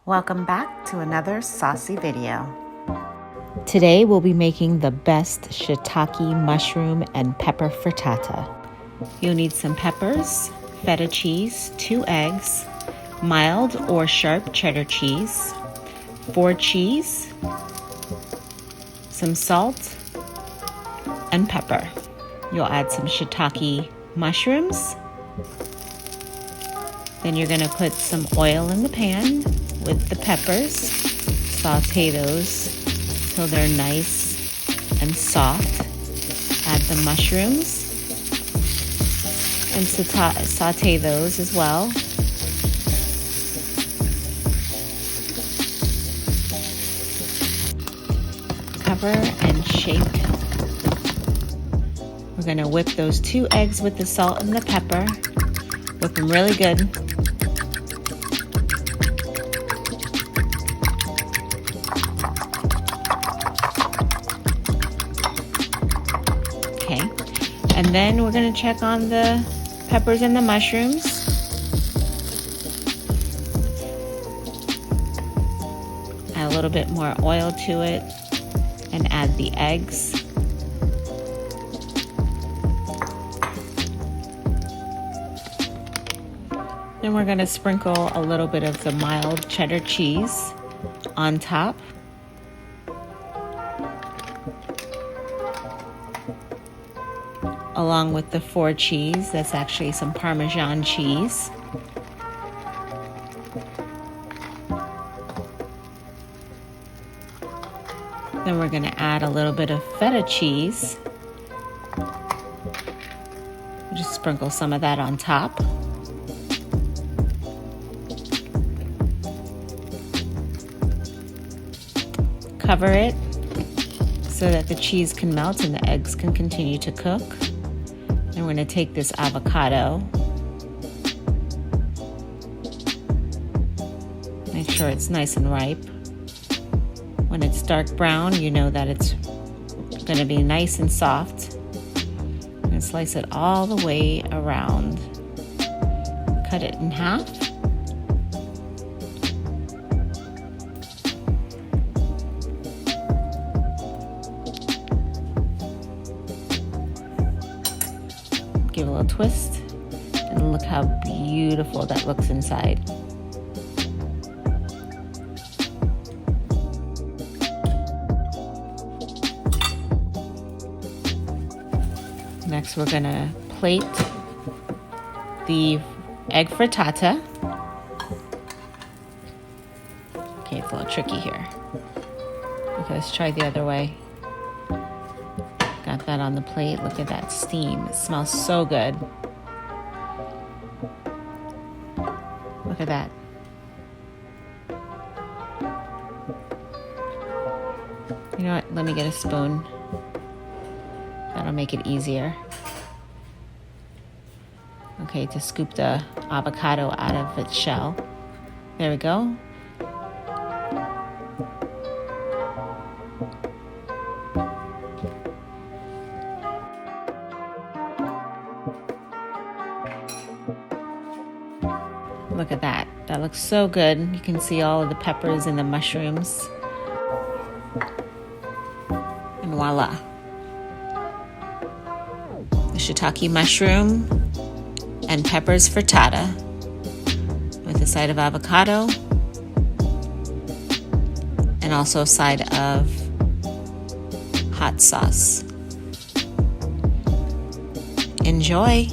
Welcome back to another saucy video. Today we'll be making the best shiitake mushroom and pepper frittata. You'll need some peppers, feta cheese, 2 eggs, mild or sharp cheddar cheese, 4 cheese, some salt, and pepper. You'll add some shiitake mushrooms. Then you're going to put some oil in the pan with the peppers. Saute those till they're nice and soft. Add the mushrooms and saute those as well. Cover and shake. We're going to whip those 2 eggs with the salt and the pepper. Whip them really good. Okay, and then we're going to check on the peppers and the mushrooms. Add a little bit more oil to it and add the eggs. Then we're going to sprinkle a little bit of the mild cheddar cheese on top. Along with the 4 cheese, that's actually some Parmesan cheese. Then we're going to add a little bit of feta cheese. Just sprinkle some of that on top. Cover it so that the cheese can melt and the eggs can continue to cook. And we're going to take this avocado. Make sure it's nice and ripe. When it's dark brown, you know that it's going to be nice and soft. And slice it all the way around. Cut it in half. Give a little twist, and look how beautiful that looks inside. Next, we're gonna plate the egg frittata. Okay, it's a little tricky here. Okay, let's try the other way. Got that on the plate. Look at that steam. It smells so good. Look at that. You know what? Let me get a spoon. That'll make it easier. Okay, to scoop the avocado out of its shell. There we go. Look at that. That looks so good. You can see all of the peppers and the mushrooms. And voila. The shiitake mushroom and peppers frittata with a side of avocado and also a side of hot sauce. Enjoy!